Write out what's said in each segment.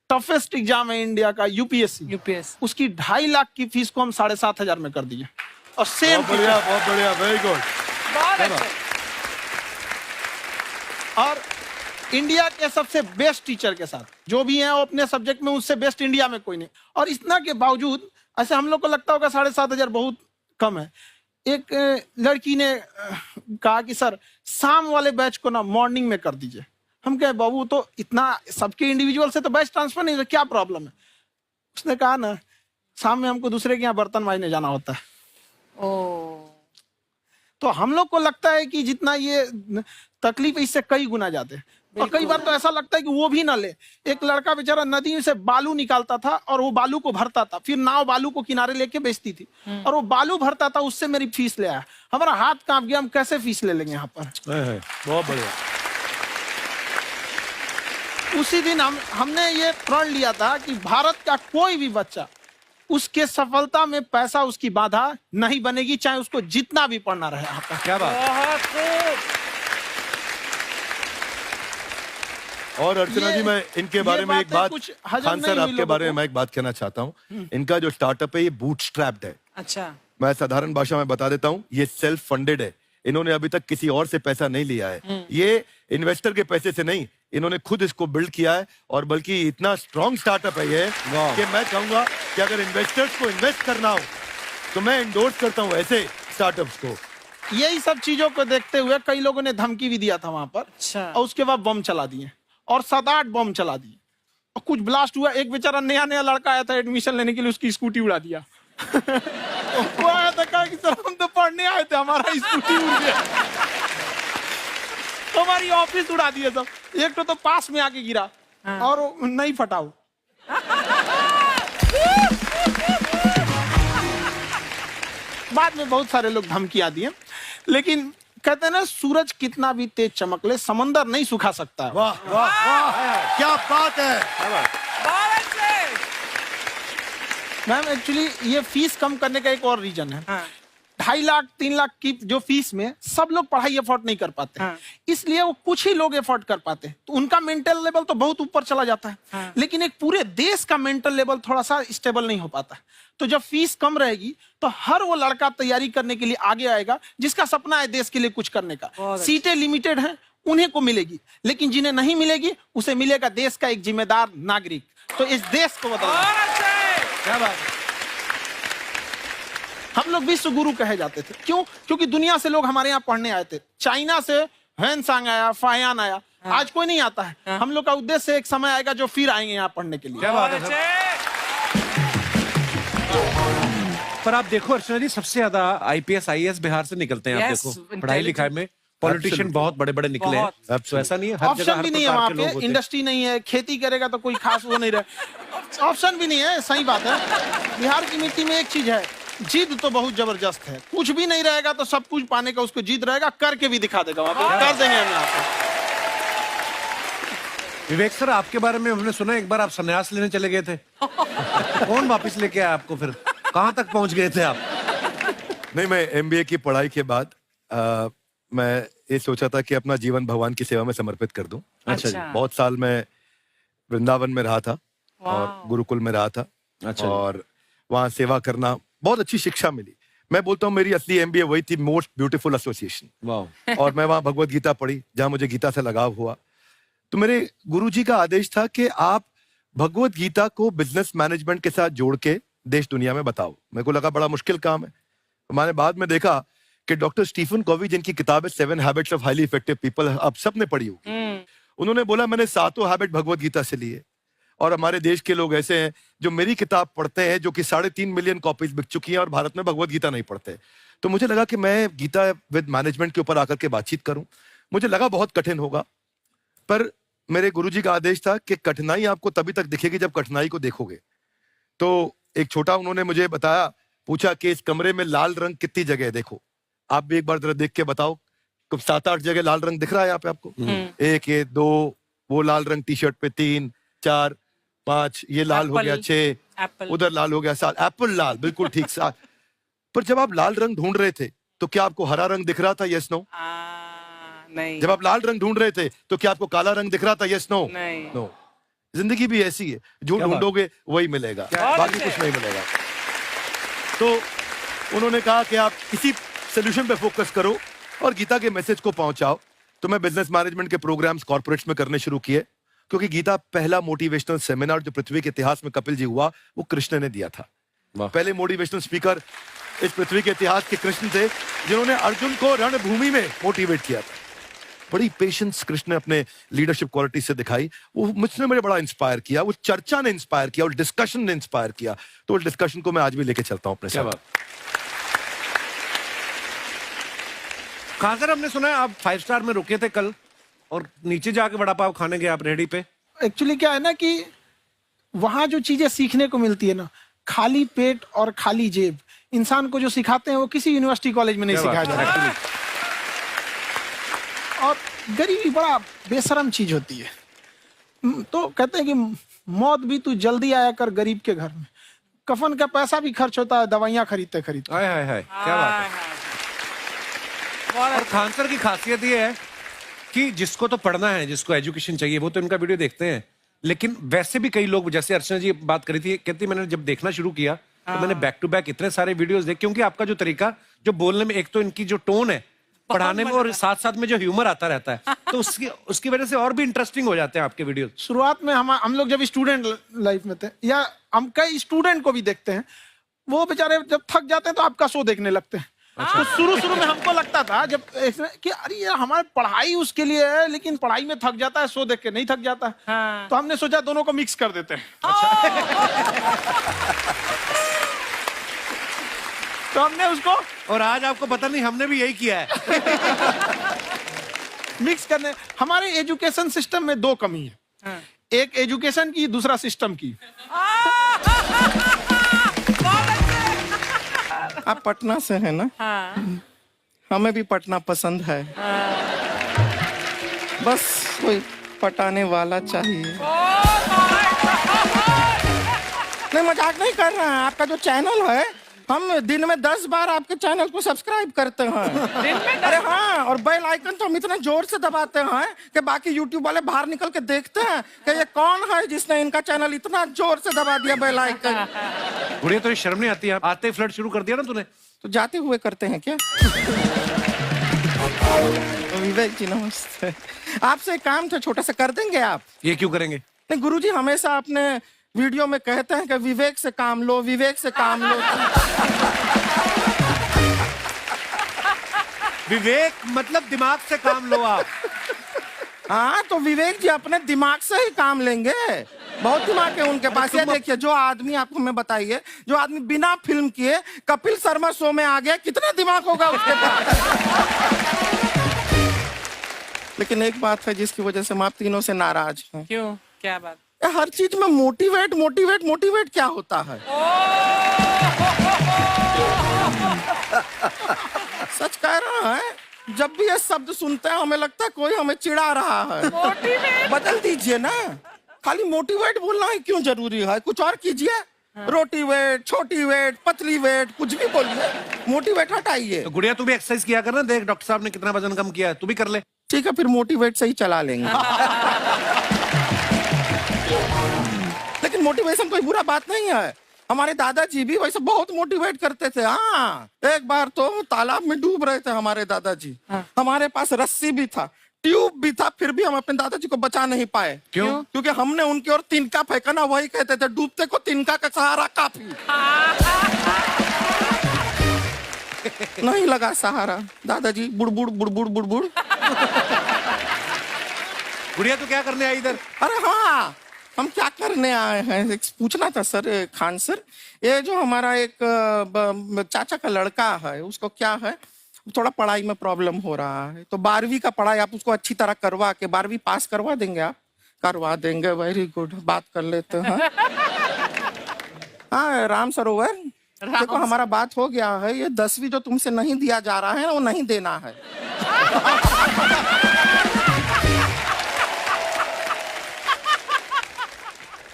Toughest exam है India का, UPSC, उसकी 2.5 लाख की फीस को हम 7,500 में कर दिए। और सेम बहुत बढ़िया, वेरी गुड। और इंडिया के सबसे बेस्ट टीचर के साथ जो भी हैं वो अपने सब्जेक्ट में उससे बेस्ट इंडिया में कोई नहीं। और इतना के बावजूद ऐसे हम लोग को लगता होगा 7,500 बहुत कम है। एक लड़की ने कहा कि सर शाम वाले बैच को ना मॉर्निंग में कर दीजिए। हम कहे बाबू तो इतना सबके इंडिविजुअल से तो बैच ट्रांसफर नहीं, क्या प्रॉब्लम है? उसने कहा ना शाम में हमको दूसरे के यहाँ बर्तन मांजने जाना होता है। तो हम लोग को लगता है कि जितना ये तकलीफ इससे कई गुना ज्यादा है। और कई बार तो ऐसा लगता है कि वो भी ना ले। एक लड़का बेचारा नदी से बालू निकालता था और वो बालू को भरता था, फिर नाव बालू को किनारे लेके बेचती थी और वो बालू भरता था, उससे मेरी फीस ले आया। हमारा हाथ कांप गया, हम कैसे फीस ले लेंगे यहाँ पर। बहुत बढ़िया। उसी दिन हमने ये प्रण लिया था कि भारत का कोई भी बच्चा उसके सफलता में पैसा उसकी बाधा नहीं बनेगी, चाहे उसको जितना भी पढ़ना रहे यहाँ पर। क्या बात। और अर्चना जी, मैं इनके बारे में एक बात, खान सर आपके बारे में मैं एक बात कहना चाहता हूँ। इनका जो स्टार्टअप है ये बूटस्ट्रैप्ड है। अच्छा। मैं साधारण भाषा में बता देता हूँ, ये सेल्फ फंडेड है। इन्होंने अभी तक किसी और से पैसा नहीं लिया है। ये इन्वेस्टर के पैसे से नहीं, इन्होंने खुद इसको बिल्ड किया है। और बल्कि इतना स्ट्रॉन्ग स्टार्टअप है ये कि मैं कहूंगा कि अगर इन्वेस्टर्स को इन्वेस्ट करना हो तो मैं इंडोर्स करता हूँ ऐसे स्टार्टअप्स को। यही सब चीजों को देखते हुए कई लोगों ने धमकी भी दिया था वहां पर। अच्छा। और उसके बाद बम चला दिए और 7-8 बम चला दिए और कुछ ब्लास्ट हुआ। एक बेचारा नया लड़का आया था एडमिशन लेने के लिए, उसकी स्कूटी उड़ा दिया। वो आया था, कहा कि सर हम तो पढ़ने आए थे, हमारा स्कूटी उड़ गया। हमारी ऑफिस उड़ा दिए सब। एक तो पास में आके गिरा और नहीं फटा वो। बाद में बहुत सारे लोग धमकियां दिए, लेकिन कहते हैं ना सूरज कितना भी तेज चमक ले समंदर नहीं सुखा सकता। वाह वाह वाह, क्या बात है। मैम एक्चुअली ये फीस कम करने का एक और रीजन है। 2.5 लाख 3 लाख की जो फीस में सब लोग पढ़ाई अफोर्ड नहीं कर पाते। इसलिए वो कुछ ही लोग अफोर्ड कर पाते हैं, तो उनका मेंटल लेवल तो बहुत ऊपर चला जाता है। लेकिन एक पूरे देश का मेंटल लेवल थोड़ा सा स्टेबल नहीं हो पाता। तो जब फीस कम रहेगी तो हर वो लड़का तैयारी करने के लिए आगे आएगा जिसका सपना है देश के लिए कुछ करने का। सीटें लिमिटेड हैं, उन्हें को मिलेगी, लेकिन जिन्हें नहीं मिलेगी उसे मिलेगा देश का एक जिम्मेदार नागरिक। तो इस देश को बदलना। क्या बात है। हम लोग विश्व गुरु कहे जाते थे, क्यों? क्योंकि दुनिया से लोग हमारे यहाँ पढ़ने आए थे। चाइना से ह्वेनसांग आया, फायान आया, आज कोई नहीं आता है। हम लोग का उद्देश्य एक समय आएगा जो फिर आएंगे यहाँ पढ़ने के लिए। क्या बात है। पर आप देखो अर्चना जी, सबसे ज्यादा आईपीएस आईएएस बिहार से निकलते हैं। आप देखो पढ़ाई लिखाई में पॉलिटिशियन बहुत बड़े बड़े निकले हैं। तो ऐसा नहीं है, हर जगह ऑप्शन भी नहीं है वहाँ पे, इंडस्ट्री नहीं है, खेती करेगा तो कोई खास वो नहीं रहे। ऑप्शन भी नहीं है, सही बात है। बिहार की मिट्टी में एक चीज है, जिद तो बहुत जबरदस्त है। कुछ भी नहीं रहेगा तो सब कुछ पाने का उसको जिद रहेगा, करके भी दिखा देगा। वहाँ पे कर देंगे हम यहाँ पे। विवेक सर, आपके बारे में हमने सुना एक बार आप संन्यास लेने चले गए थे। कौन वापस लेके आया आपको? फिर कहाँ तक पहुंच गए थे आप? नहीं, मैं एमबीए की पढ़ाई के बाद मैं ये सोचा था कि अपना जीवन भगवान की सेवा में समर्पित कर दूं। अच्छा जी। बहुत साल मैं वृंदावन में रहा था और गुरुकुल में रहा था। अच्छा। और वहाँ सेवा करना, बहुत अच्छी शिक्षा मिली। मैं बोलता हूँ मेरी असली एमबीए वही थी, मोस्ट ब्यूटीफुल एसोसिएशन। वाह। और मैं वहाँ भगवत गीता पढ़ी, जहाँ मुझे गीता से लगाव हुआ। तो मेरे गुरुजी का आदेश था कि आप भगवत गीता को बिजनेस मैनेजमेंट के साथ जोड़ के देश दुनिया में बताओ। मेरे को लगा बड़ा मुश्किल काम है। मैंने बाद में देखा कि डॉक्टर स्टीफन कॉवी, जिनकी किताब है 7 habits of highly effective people, आप सबने पढ़ी होगी। उन्होंने बोला मैंने 7 हैबिट भगवत गीता से लिए। और हमारे देश के लोग ऐसे हैं जो मेरी किताब पढ़ते हैं, जो कि 3.5 मिलियन कॉपीज बिक चुकी हैं, और भारत में भगवत गीता नहीं पढ़ते। तो मुझे लगा कि मैं गीता विद मैनेजमेंट के ऊपर आकर के बातचीत करूं। मुझे लगा बहुत कठिन होगा, पर मेरे गुरुजी का आदेश था कि कठिनाई आपको तभी तक दिखेगी जब कठिनाई को देखोगे। तो एक छोटा उन्होंने मुझे बताया, पूछा कि इस कमरे में लाल रंग कितनी जगह है, देखो आप भी एक बार जरा देख के बताओ। तो 7-8 जगह लाल रंग दिख रहा है यहाँ पे आपको। 1 ये 2 वो लाल रंग टी शर्ट पे, 3 4 5 ये लाल हो गया, 6 उधर लाल हो गया, 7 एप्पल लाल, बिल्कुल ठीक 7। पर जब आप लाल रंग ढूंढ रहे थे तो क्या आपको हरा रंग दिख रहा था? Yes no? नहीं। जब आप लाल रंग ढूंढ रहे थे तो क्या आपको काला रंग दिख रहा था? Yes no? नहीं। नो। जिंदगी भी ऐसी है, जो क्या बात? ढूंढोगे वही मिलेगा, बाकी कुछ नहीं मिलेगा। तो उन्होंने कहा कि आप इसी सोल्यूशन पे फोकस करो और गीता के मैसेज को पहुंचाओ। तो मैं बिजनेस मैनेजमेंट के प्रोग्राम्स कॉर्पोरेट्स में करने शुरू किए, क्योंकि गीता पहला मोटिवेशनल सेमिनार जो पृथ्वी के इतिहास में कपिल जी हुआ, वो कृष्ण ने दिया था। पहले मोटिवेशनल स्पीकर इस पृथ्वी के इतिहास के कृष्ण थे, जिन्होंने अर्जुन को रणभूमि में मोटिवेट किया था। बड़ी पेशेंस कृष्ण ने अपने लीडरशिप क्वालिटी से दिखाई, वो मुझसे मुझे बड़ा इंस्पायर किया, वो चर्चा ने इंस्पायर किया और डिस्कशन ने इंस्पायर किया। तो उस डिस्कशन को मैं आज भी लेके चलता हूं अपने साथ। कहाँ सर, हमने सुना है आप 5 स्टार में रुके थे कल और नीचे जाके वड़ा पाव खाने गए आप रेहड़ी पे। एक्चुअली क्या है ना कि वहां जो चीजें सीखने को मिलती है ना, खाली पेट और खाली जेब इंसान को जो सिखाते हैं वो किसी यूनिवर्सिटी कॉलेज में नहीं सिखाया जाता। और गरीबी बड़ा बेशरम चीज होती है। तो कहते हैं कि मौत भी तू जल्दी आया कर गरीब के घर में। कफन का पैसा भी खर्च होता है दवाइयां खरीदते खरीदते। हाय हाय हाय, क्या बात है। और खान सर की खासियत ये है कि जिसको तो पढ़ना है, जिसको एजुकेशन चाहिए, वो तो इनका वीडियो देखते हैं। लेकिन वैसे भी कई लोग, जैसे अर्चना जी बात करी थी, कहती मैंने जब देखना शुरू किया तो मैंने बैक टू बैक इतने सारे वीडियोस देखे, क्योंकि आपका जो तरीका जो बोलने में, एक तो इनकी जो टोन है पढ़ाने में, और साथ साथ में जो ह्यूमर आता रहता है, तो उसकी वजह से और भी इंटरेस्टिंग हो जाते हैं आपके वीडियो। शुरुआत में हम लोग जब स्टूडेंट लाइफ में थे, या हम कई स्टूडेंट को भी देखते हैं, वो बेचारे जब थक जाते हैं तो आपका शो देखने लगते हैं। तो शुरू में हमको लगता था जब कि अरे यार हमारी पढ़ाई उसके लिए है, लेकिन पढ़ाई में थक जाता है, शो देख के नहीं थक जाता है। हाँ। तो हमने सोचा दोनों को मिक्स कर देते हैं। तो हमने उसको, और आज आपको पता नहीं हमने भी यही किया है। मिक्स करने। हमारे एजुकेशन सिस्टम में 2 कमी है। हाँ। एक एजुकेशन की, दूसरा सिस्टम की। आप पटना से हैं ना? हाँ। हमें भी पटना पसंद है। बस कोई पटाने वाला चाहिए। नहीं, मजाक नहीं कर रहे हैं। आपका जो चैनल है, हम दिन में 10 बार आपके चैनल को सब्सक्राइब करते हैं। अरे हाँ, और बेल आइकन तो हम इतना जोर से दबाते हैं कि बाकी यूट्यूब वाले बाहर निकल के देखते हैं कि ये कौन है जिसने इनका चैनल इतना जोर से दबा दिया बेल आइकन। बुढ़िया, तो शर्म नहीं आती है? आते ही फ्लर्ट शुरू कर दिया ना तूने। तो जाते हुए करते हैं क्या? विवेक जी नमस्ते। आपसे एक काम था छोटा सा, कर देंगे आप? ये क्यों करेंगे? नहीं, गुरुजी हमेशा अपने वीडियो में कहते हैं कि विवेक से काम लो, विवेक से काम लो। विवेक मतलब दिमाग से काम लो आप। हाँ, तो विवेक जी अपने दिमाग से ही काम लेंगे। बहुत दिमाग है उनके पास। ये देखिए, जो आदमी, आपको मैं बताइए, जो आदमी बिना फिल्म किए कपिल शर्मा शो में आ गया, कितना दिमाग होगा उसके पास। लेकिन एक बात है जिसकी वजह से हम आप तीनों से नाराज हैं। क्यों? क्या बात? हर चीज में मोटिवेट मोटिवेट मोटिवेट क्या होता है? सच कह रहा है, जब भी ये शब्द सुनते हैं हमें लगता है कोई हमें चिढ़ा रहा है। बदल दीजिए ना, खाली मोटिवेट बोलना ही क्यों जरूरी है? कुछ और कीजिए। रोटी वेट, छोटी वेट, पतली वेट, कुछ भी बोलिए, मोटिवेट हटाइए। तो गुड़िया, तू भी एक्सरसाइज किया कर ना, देख डॉक्टर साहब ने कितना वजन कम किया है, तू भी कर ले। ठीक है, फिर मोटिवेट से ही चला लेंगे। लेकिन मोटिवेशन कोई बुरा बात नहीं है। हमारे दादाजी भी वैसे बहुत मोटिवेट करते थे। हाँ, एक बार तो तालाब में डूब रहे थे हमारे दादाजी। हमारे पास रस्सी भी था, ट्यूब भी था, फिर भी हम अपने दादाजी को बचा नहीं पाए। क्यों? क्योंकि हमने उनकी ओर तिनका फेंका ना, वही कहते थे डूबते को तिनका का सहारा काफी। नहीं लगा सहारा, दादाजी बुड़बुड़ बुड़बुड़ बुड़बुड़। गुड़िया, तू क्या करने आई इधर? अरे हाँ, हम क्या करने आए हैं एक पूछना था सर। खान सर, ये जो हमारा एक चाचा का लड़का है, उसको क्या है, थोड़ा पढ़ाई में प्रॉब्लम हो रहा है। तो 12वीं का पढ़ाई आप उसको अच्छी तरह करवा के 12वीं पास करवा देंगे आप? करवा देंगे, वेरी गुड, बात कर लेते हैं। हाँ, राम सरोवर, देखो हमारा बात हो गया है। ये 10वीं जो तुमसे नहीं दिया जा रहा है वो नहीं देना है।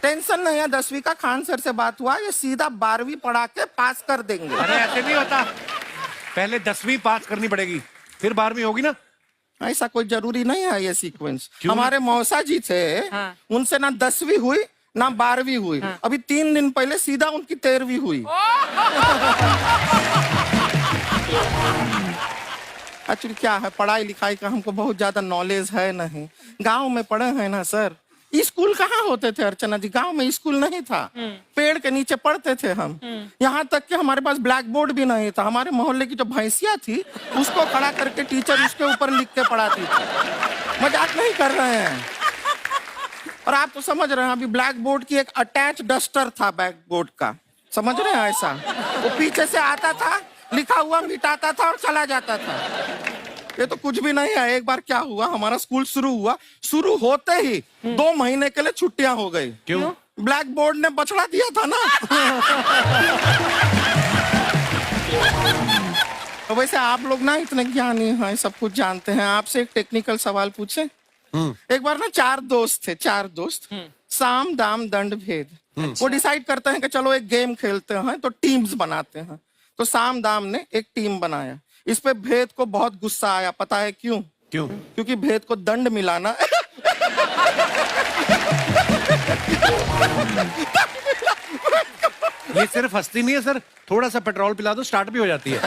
टेंशन नहीं है, 10वीं का खान सर से बात हुआ, ये सीधा 12वीं पढ़ा के पास कर देंगे। अरे ऐसे नहीं होता, पहले 10वीं पास करनी पड़ेगी, फिर 12वीं होगी ना। ऐसा कोई जरूरी नहीं है ये सीक्वेंस। हमारे मौसा जी थे, उनसे ना 10वीं हुई ना 12वीं हुई, अभी 3 दिन पहले सीधा उनकी 13वीं हुई। एक्चुअली क्या है, पढ़ाई लिखाई का हमको बहुत ज्यादा नॉलेज है नहीं। गांव में पढ़े हैं ना सर, स्कूल कहाँ होते थे अर्चना जी, गांव में स्कूल नहीं था, पेड़ के नीचे पढ़ते थे हम। यहाँ तक कि हमारे पास ब्लैक बोर्ड भी नहीं था। हमारे मोहल्ले की जो भैंसिया थी उसको खड़ा करके टीचर उसके ऊपर लिख के पढ़ाती थी। मजाक नहीं कर रहे हैं। और आप तो समझ रहे हैं, अभी ब्लैक बोर्ड की एक अटैच डस्टर था ब्लैक बोर्ड का, समझ रहे हैं ऐसा, वो पीछे से आता था, लिखा हुआ मिटाता था और चला जाता था। ये तो कुछ भी नहीं है। एक बार क्या हुआ, हमारा स्कूल शुरू हुआ, शुरू होते ही 2 महीने के लिए छुट्टियां हो गई। क्यों? ब्लैक बोर्ड ने बछड़ा दिया था ना। तो वैसे आप लोग ना इतने ज्ञानी हैं, सब कुछ जानते हैं। आपसे एक टेक्निकल सवाल पूछे। एक बार ना 4 दोस्त थे, 4 दोस्त, साम दाम दंड भेद। वो डिसाइड करते हैं कि चलो एक गेम खेलते हैं, तो टीम्स बनाते हैं। तो साम दाम ने एक टीम बनाया। इस पे भेद को बहुत गुस्सा आया, पता है क्यों? क्यों? क्योंकि भेद को दंड मिलाना ये सिर्फ हंसती नहीं है सर, थोड़ा सा पेट्रोल पिला दो स्टार्ट भी हो जाती है।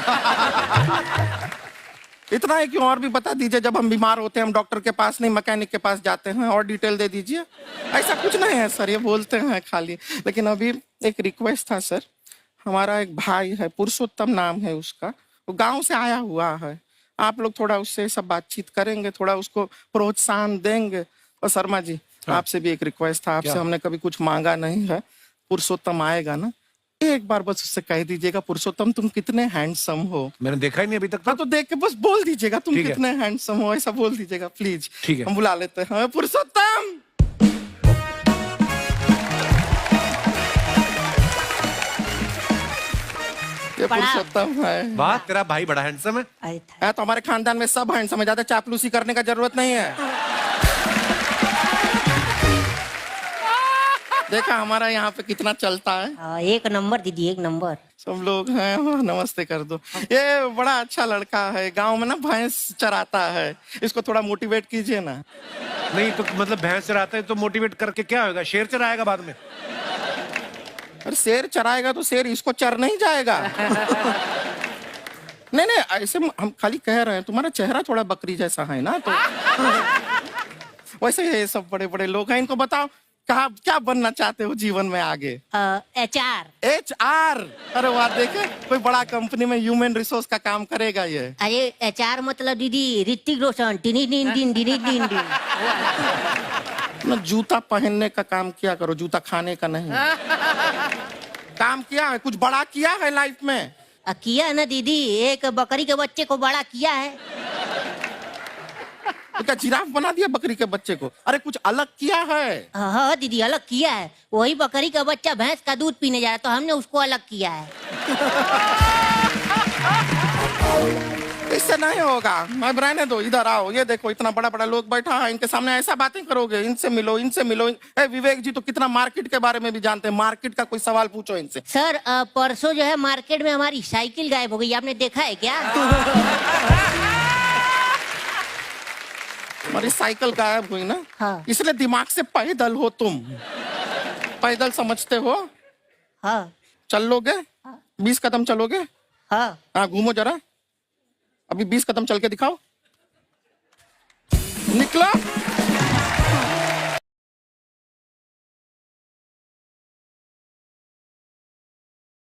इतना है कि और भी बता दीजिए, जब हम बीमार होते हैं हम डॉक्टर के पास नहीं मैकेनिक के पास जाते हैं, और डिटेल दे दीजिए। ऐसा कुछ नहीं है सर, ये बोलते हैं खाली। लेकिन अभी एक रिक्वेस्ट था सर, हमारा एक भाई है, पुरुषोत्तम नाम है उसका, वो गांव से आया हुआ है। आप लोग थोड़ा उससे सब बातचीत करेंगे, थोड़ा उसको प्रोत्साहन देंगे। और शर्मा जी, आपसे भी एक रिक्वेस्ट था, आपसे हमने कभी कुछ मांगा नहीं है। पुरुषोत्तम आएगा ना, एक बार बस उससे कह दीजिएगा, पुरुषोत्तम तुम कितने हैंडसम हो। मैंने देखा ही नहीं अभी तक। हाँ, तो देख के बस बोल दीजिएगा तुम ठीक है। कितने हैंडसम हो, ऐसा बोल दीजिएगा प्लीज। ठीक है। हम बुला लेते हैं पुरुषोत्तम। ये पुरुषोत्तम है। वाह, तेरा भाई बड़ा हैंडसम है। है तो हमारे खानदान में सब हैंडसम है, ज्यादा चापलूसी करने का जरूरत नहीं है। देखा हमारा यहाँ पे कितना चलता है। एक नंबर दीदी, एक नंबर। सब लोग हैं, नमस्ते कर दो। ये बड़ा अच्छा लड़का है, गांव में ना भैंस चराता है, इसको थोड़ा मोटिवेट कीजिए ना। नहीं तो मतलब भैंस चराता है तो मोटिवेट करके क्या होगा, शेर चराएगा बाद में। अरे शेर चराएगा तो शेर इसको चर नहीं जाएगा। नहीं नहीं, ऐसे हम खाली कह रहे हैं, तुम्हारा चेहरा थोड़ा बकरी जैसा है ना, तो वैसे ये सब बड़े बड़े लोग हैं। इनको बताओ कहा क्या बनना चाहते हो जीवन में आगे? HR। HR? अरे वाह, देखे कोई बड़ा कंपनी में ह्यूमन रिसोर्स का काम करेगा ये। अरे HR मतलब दीदी ऋतिक रोशन, टिनी दिन दिन दिनी दिन दिन। ना जूता पहनने का काम किया करो, जूता खाने का नहीं। काम किया है, कुछ बड़ा किया है लाइफ में? किया है ना दीदी, एक बकरी के बच्चे को बड़ा किया है। तो क्या जिराफ बना दिया बकरी के बच्चे को? अरे कुछ अलग किया है। हाँ दीदी, अलग किया है। वही बकरी का बच्चा भैंस का दूध पीने जा रहा है, तो हमने उसको अलग किया है। इससे नहीं होगा, मैं रहने दो, इधर आओ। ये देखो इतना बड़ा बड़ा लोग बैठा है, इनके सामने ऐसा बातें करोगे? इनसे मिलो, इनसे मिलो। विवेक जी तो कितना मार्केट के बारे में भी जानते हैं, मार्केट का कोई सवाल पूछो इनसे। सर परसों जो है मार्केट में हमारी साइकिल गायब हो गई, आपने देखा है क्या? हमारी साइकिल गायब हुई ना, हाँ। इसलिए दिमाग से पैदल हो तुम। पैदल समझते हो? हाँ। चल लोगे? 20 कदम चलोगे? हाँ। हाँ, घूमो जरा, अभी 20 कदम चल के दिखाओ। निकलो।